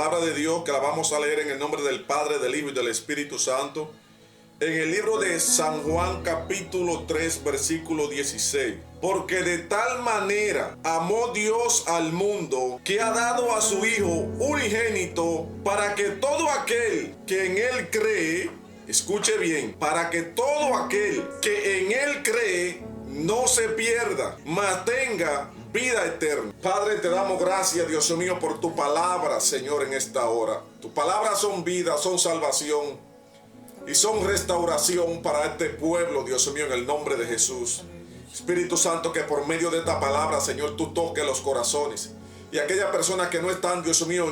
palabra de Dios, que la vamos a leer en el nombre del Padre, del Hijo y del Espíritu Santo. En el libro de San Juan capítulo 3 versículo 16. Porque de tal manera amó Dios al mundo que ha dado a su Hijo unigénito para que todo aquel que en Él cree, escuche bien, para que todo aquel que en Él cree no se pierda, mas tenga vida eterna. Padre, te damos gracias, Dios mío, por tu palabra, Señor, en esta hora. Tus palabras son vida, son salvación y son restauración para este pueblo, Dios mío, en el nombre de Jesús. Espíritu Santo, que por medio de esta palabra, Señor, tú toques los corazones. Y aquellas personas que no están, Dios mío,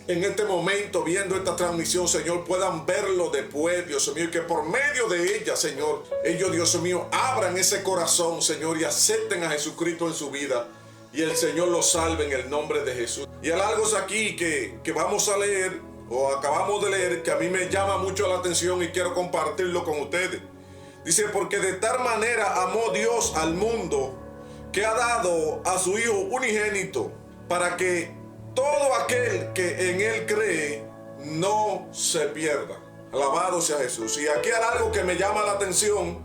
en este momento viendo esta transmisión, Señor, puedan verlo después, Dios mío, y que por medio de ella, Señor, ellos, Dios mío, abran ese corazón, Señor, y acepten a Jesucristo en su vida, y el Señor los salve en el nombre de Jesús. Y hay algo aquí que vamos a leer, o acabamos de leer, que a mí me llama mucho la atención y quiero compartirlo con ustedes. Dice, porque de tal manera amó Dios al mundo, que ha dado a su Hijo unigénito, para que todo aquel que en Él cree no se pierda. Alabado sea Jesús. Y aquí hay algo que me llama la atención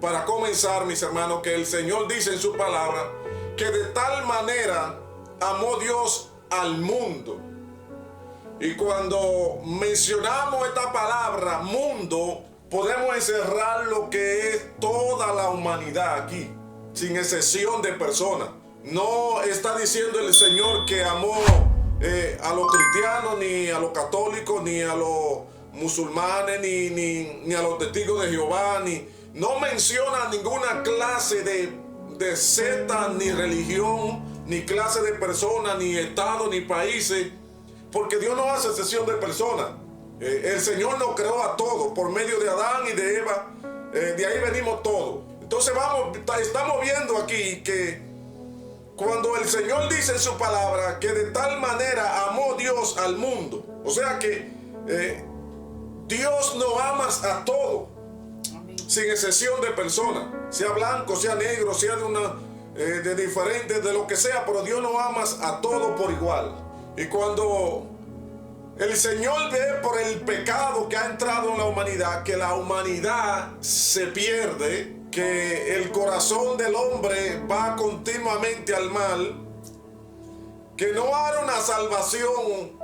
para comenzar, mis hermanos, que el Señor dice en su palabra que de tal manera amó Dios al mundo. Y cuando mencionamos esta palabra mundo, podemos encerrar lo que es toda la humanidad aquí, sin excepción de personas. No está diciendo el Señor que amó a los cristianos, ni a los católicos, ni a los musulmanes, ni a los testigos de Jehová, no menciona ninguna clase de secta, ni religión, ni clase de personas, ni estado, ni países, porque Dios no hace excepción de personas. El Señor nos creó a todos por medio de Adán y de Eva. De ahí venimos todos. Entonces estamos viendo aquí que cuando el Señor dice en su palabra que de tal manera amó Dios al mundo, o sea que Dios nos ama a todos, sin excepción de personas, sea blanco, sea negro, sea de diferente, de lo que sea, pero Dios nos ama a todos por igual. Y cuando el Señor ve por el pecado que ha entrado en la humanidad, que la humanidad se pierde, que el corazón del hombre va continuamente al mal, que no hay una salvación,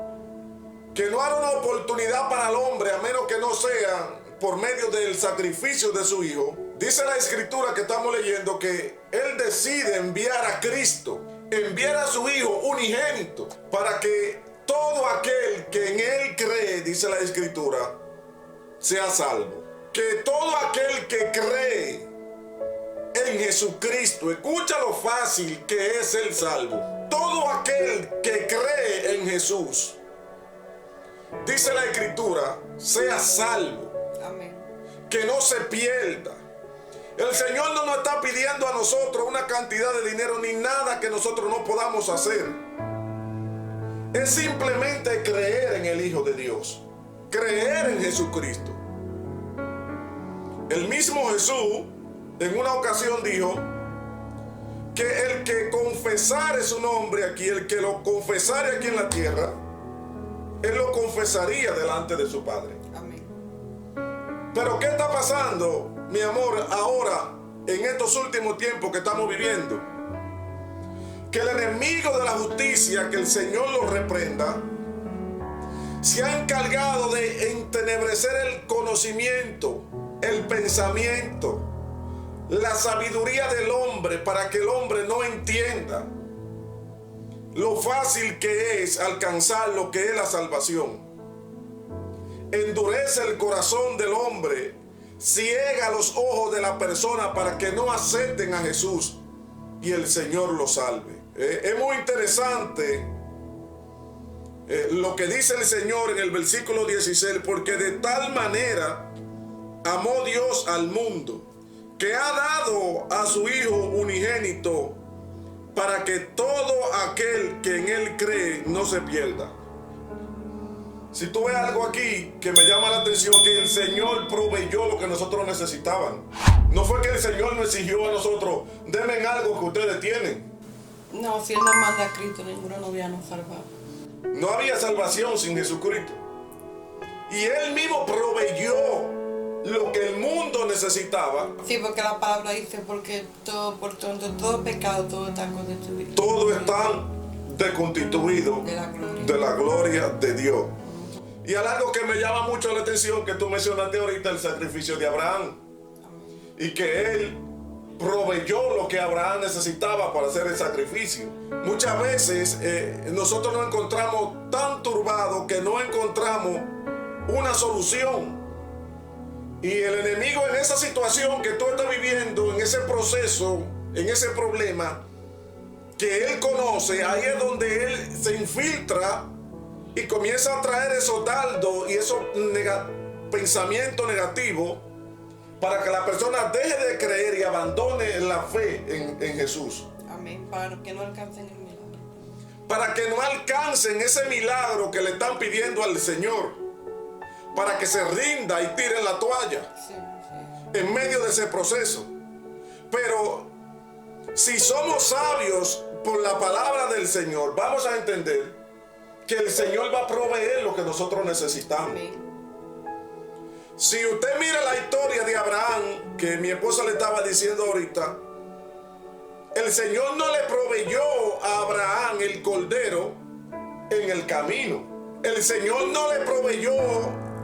que no hay una oportunidad para el hombre, a menos que no sea por medio del sacrificio de su Hijo. Dice la Escritura que estamos leyendo que Él decide enviar a Cristo, enviar a su Hijo unigénito, para que todo aquel que en Él cree, dice la Escritura, sea salvo. Que todo aquel que cree en Jesucristo, escucha lo fácil que es el salvo. Todo aquel que cree en Jesús, dice la Escritura, sea salvo. Amén. Que no se pierda. El Señor no nos está pidiendo a nosotros una cantidad de dinero ni nada que nosotros no podamos hacer. Es simplemente creer en el Hijo de Dios, creer en Jesucristo. El mismo Jesús en una ocasión dijo que el que confesare su nombre aquí, el que lo confesare aquí en la tierra, Él lo confesaría delante de su Padre. Amén. Pero ¿qué está pasando, mi amor, ahora, en estos últimos tiempos que estamos viviendo? Que el enemigo de la justicia, que el Señor lo reprenda, se ha encargado de entenebrecer el conocimiento, el pensamiento, la sabiduría del hombre, para que el hombre no entienda lo fácil que es alcanzar lo que es la salvación. Endurece el corazón del hombre, ciega los ojos de la persona para que no acepten a Jesús y el Señor lo salve. Es muy interesante lo que dice el Señor en el versículo 16, porque de tal manera amó Dios al mundo, que ha dado a su Hijo unigénito, para que todo aquel que en Él cree no se pierda. Si tú ves algo aquí que me llama la atención, que el Señor proveyó lo que nosotros necesitaban. No fue que el Señor nos exigió a nosotros, denme algo que ustedes tienen. No, si Él no manda a Cristo, ninguno nos hubiera salvado. No había salvación sin Jesucristo. Y Él mismo proveyó lo que el mundo necesitaba. Sí, porque la palabra dice, porque todo pecado, todo está constituido. Todo está deconstituido de la gloria de Dios. Y algo que me llama mucho la atención, que tú mencionaste ahorita, el sacrificio de Abraham. Y que Él proveyó lo que Abraham necesitaba para hacer el sacrificio. Muchas veces nosotros nos encontramos tan turbados que no encontramos una solución. Y el enemigo, en esa situación que tú estás viviendo, en ese proceso, en ese problema que él conoce, ahí es donde él se infiltra y comienza a traer esos dardos y esos pensamientos negativos para que la persona deje de creer y abandone la fe en Jesús. Amén. Para que no alcancen el milagro. Para que no alcancen ese milagro que le están pidiendo al Señor. Para que se rinda y tire la toalla. Sí. En medio de ese proceso. Pero si somos sabios por la palabra del Señor, vamos a entender que el Señor va a proveer lo que nosotros necesitamos. Amén. Si usted mira la historia de Abraham, que mi esposa le estaba diciendo ahorita, el Señor no le proveyó a Abraham el cordero en el camino. El Señor no le proveyó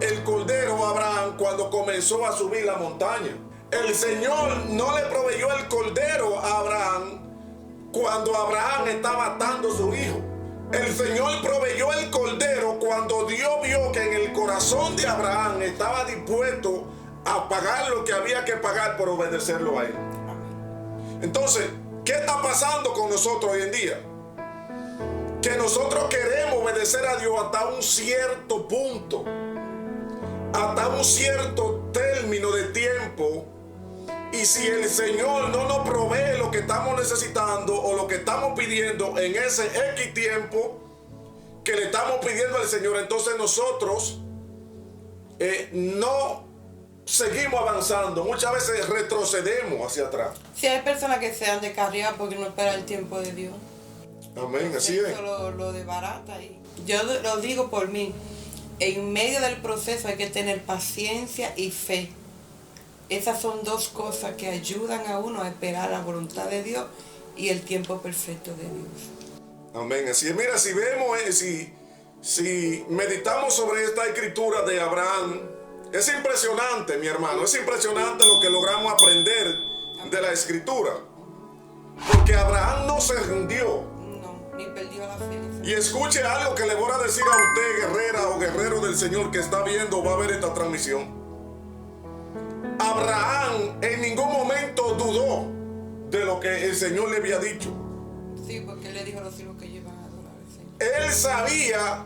el cordero a Abraham cuando comenzó a subir la montaña. El Señor no le proveyó el cordero a Abraham cuando Abraham estaba matando a su hijo. El Señor proveyó el cordero cuando Dios vio que en el corazón de Abraham estaba dispuesto a pagar lo que había que pagar por obedecerlo a él. Entonces, ¿qué está pasando con nosotros hoy en día? Que nosotros queremos obedecer a Dios hasta un cierto punto, hasta un cierto término de tiempo. Y si el Señor no nos provee lo que estamos necesitando o lo que estamos pidiendo en ese X tiempo que le estamos pidiendo al Señor, entonces nosotros no seguimos avanzando. Muchas veces retrocedemos hacia atrás. Si hay personas que se han descarriado porque no espera el tiempo de Dios. Amén, así es. Eso lo desbarata. Y yo lo digo por mí. En medio del proceso hay que tener paciencia y fe. Esas son dos cosas que ayudan a uno a esperar la voluntad de Dios y el tiempo perfecto de Dios. Amén. Así es. Mira, si vemos, si meditamos sobre esta escritura de Abraham, es impresionante, mi hermano. Es impresionante lo que logramos aprender de la escritura. Porque Abraham no se rindió. No, ni perdió la fe. Y escuche algo que le voy a decir a usted, guerrera o guerrero del Señor que está viendo o va a ver esta transmisión. Abraham en ningún momento dudó de lo que el Señor le había dicho. Sí, porque él le dijo a los hijos que llevan a adorar al Señor. Él sabía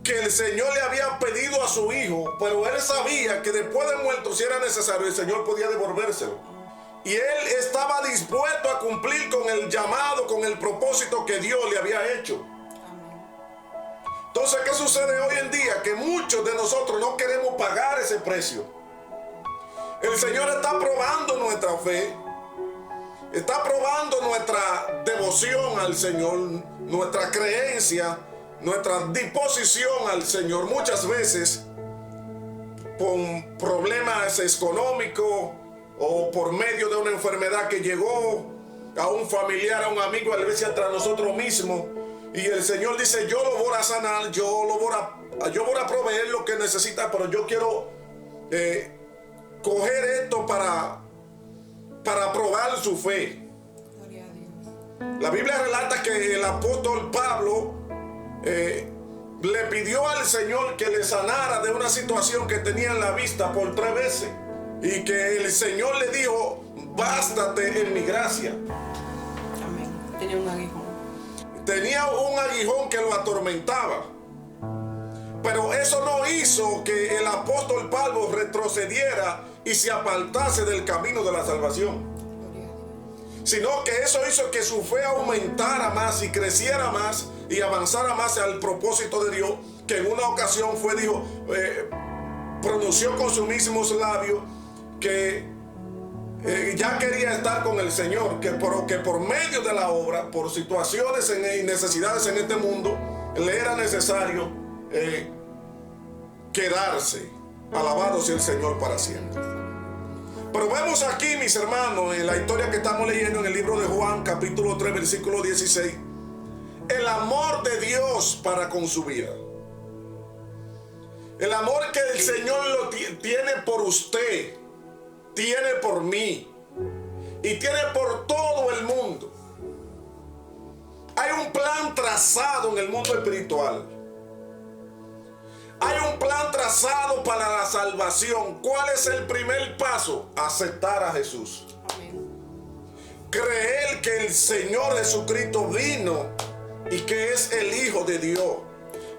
que el Señor le había pedido a su hijo, pero él sabía que después de muerto, si era necesario, el Señor podía devolvérselo. Y él estaba dispuesto a cumplir con el llamado, con el propósito que Dios le había hecho. Amén. Entonces, ¿qué sucede hoy en día? Que muchos de nosotros no queremos pagar ese precio. El Señor está probando nuestra fe, está probando nuestra devoción al Señor, nuestra creencia, nuestra disposición al Señor. Muchas veces, con problemas económicos o por medio de una enfermedad que llegó a un familiar, a un amigo, a la iglesia, tras nosotros mismos. Y el Señor dice, yo lo voy a sanar, yo voy a proveer lo que necesita, pero yo quiero coger esto para probar su fe. Gloria a Dios. La Biblia relata que el apóstol Pablo le pidió al Señor que le sanara de una situación que tenía en la vista por 3 veces. Y que el Señor le dijo, bástate en mi gracia. Amén. Tenía un aguijón. Tenía un aguijón que lo atormentaba. Pero eso no hizo que el apóstol Pablo retrocediera y se apartase del camino de la salvación. Gloria a Dios. Sino que eso hizo que su fe aumentara más y creciera más y avanzara más al propósito de Dios, que en una ocasión pronunció con sus mismos labios que ya quería estar con el Señor, que por medio de la obra, por situaciones y necesidades en este mundo, le era necesario quedarse. Alabado sea el Señor para siempre. Pero vemos aquí, mis hermanos, en la historia que estamos leyendo en el libro de Juan, capítulo 3, versículo 16, el amor de Dios para con su vida. El amor que el Señor lo tiene por usted, tiene por mí y tiene por todo el mundo. Hay un plan trazado en el mundo espiritual. Hay un plan trazado para la salvación. ¿Cuál es el primer paso? Aceptar a Jesús. Amén. Creer que el Señor Jesucristo vino y que es el Hijo de Dios,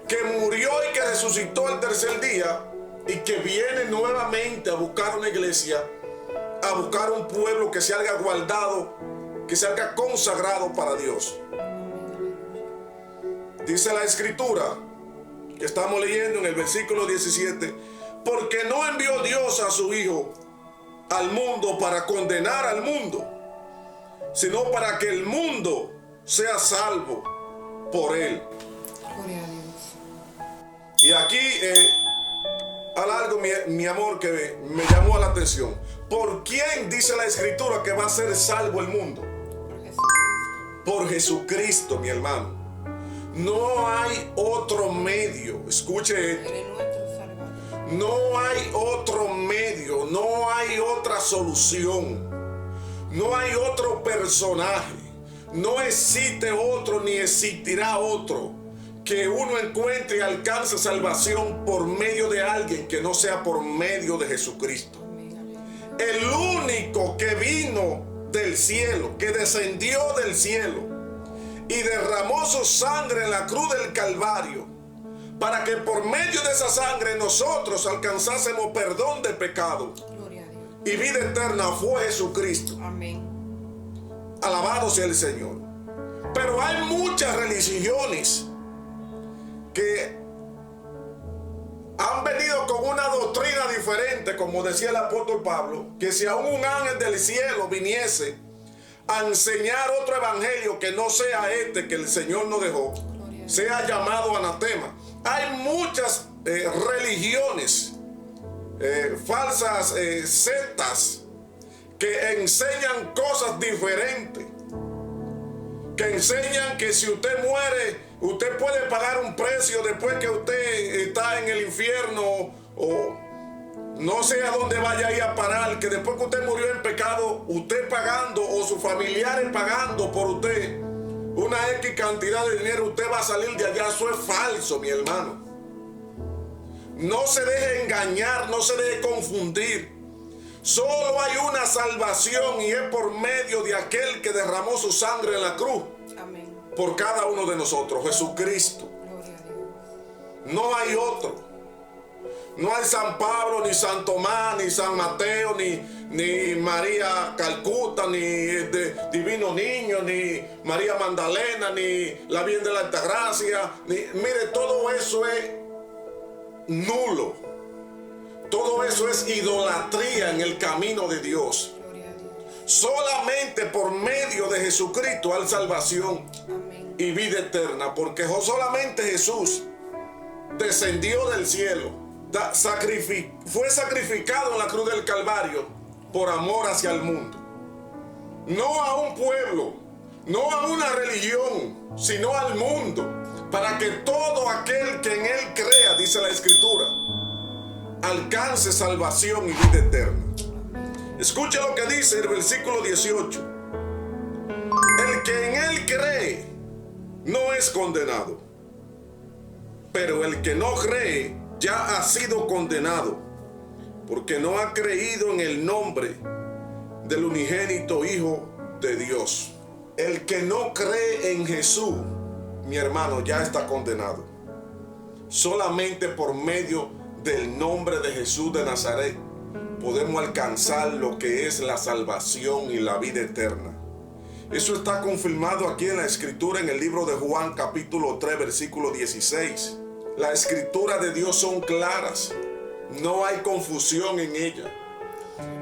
que murió y que resucitó el tercer día y que viene nuevamente a buscar una iglesia, a buscar un pueblo que se haya guardado, que se haya consagrado para Dios. Dice la Escritura que estamos leyendo en el versículo 17, porque no envió Dios a su Hijo al mundo para condenar al mundo, sino para que el mundo sea salvo por él. Gloria a Dios. Y aquí hay algo, mi amor, que me llamó la atención. ¿Por quién dice la Escritura que va a ser salvo el mundo? Por Jesucristo. Por Jesucristo, mi hermano. No hay otro medio. Escuche, Él es nuestro Salvador. no hay otro medio, no hay otra solución, no hay otro personaje, no existe otro ni existirá otro que uno encuentre y alcance salvación por medio de alguien que no sea por medio de Jesucristo. El único que vino del cielo, que descendió del cielo y derramó su sangre en la cruz del Calvario, para que por medio de esa sangre nosotros alcanzásemos perdón de pecado Gloria a Dios. y vida eterna, fue Jesucristo. Amén. Alabado sea el Señor. Pero hay muchas religiones que han venido con una doctrina diferente, como decía el apóstol Pablo, que si aún un ángel del cielo viniese a enseñar otro evangelio que no sea este que el Señor nos dejó, sea llamado anatema. Hay muchas religiones, falsas sectas, que enseñan cosas diferentes, que enseñan que si usted muere, usted puede pagar un precio después que usted está en el infierno, o no sé a dónde vaya a ir a parar, que después que usted murió en pecado, usted pagando o sus familiares pagando por usted una X cantidad de dinero, usted va a salir de allá. Eso es falso, mi hermano. No se deje engañar, no se deje confundir. Solo hay una salvación y es por medio de aquel que derramó su sangre en la cruz. Amén. Por cada uno de nosotros, Jesucristo. Gloria a Dios. No hay otro. No hay San Pablo, ni San Tomás, ni San Mateo, ni María Calcuta, ni Divino Niño, ni María Magdalena, ni la Virgen de la Altagracia. Mire, todo eso es nulo. Todo eso es idolatría en el camino de Dios. Gloria a Dios. Solamente por medio de Jesucristo hay salvación Amén. y vida eterna, porque solamente Jesús descendió del cielo, fue sacrificado en la cruz del Calvario por amor hacia el mundo, no a un pueblo, no a una religión, sino al mundo, para que todo aquel que en él crea, dice la Escritura, alcance salvación y vida eterna. Escucha lo que dice el versículo 18. El que en él cree no es condenado, pero el que no cree ya ha sido condenado, porque no ha creído en el nombre del unigénito Hijo de Dios. El que no cree en Jesús, mi hermano, ya está condenado. Solamente por medio del nombre de Jesús de Nazaret podemos alcanzar lo que es la salvación y la vida eterna. Eso está confirmado aquí en la Escritura, en el libro de Juan capítulo 3 versículo 16. Las Escrituras de Dios son claras, no hay confusión en ellas.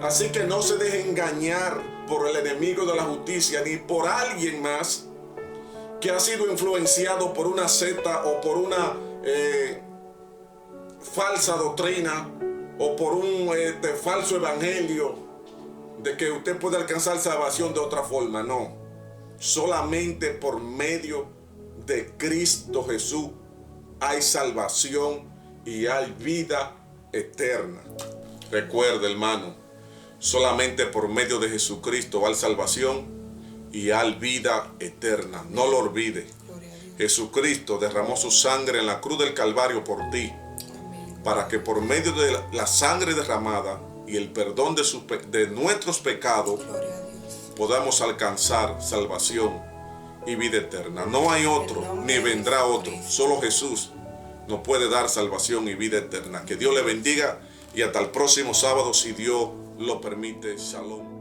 Así que no se deje engañar por el enemigo de la justicia ni por alguien más que ha sido influenciado por una secta o por una falsa doctrina o por un falso evangelio de que usted puede alcanzar salvación de otra forma. No, solamente por medio de Cristo Jesús hay salvación y hay vida eterna. Recuerde, hermano, solamente por medio de Jesucristo hay salvación y hay vida eterna. No lo olvide. Jesucristo derramó su sangre en la cruz del Calvario por ti, para que por medio de la sangre derramada y el perdón de nuestros pecados podamos alcanzar salvación y vida eterna. No hay otro, ni vendrá otro. Solo Jesús nos puede dar salvación y vida eterna. Que Dios le bendiga y hasta el próximo sábado, si Dios lo permite. Shalom.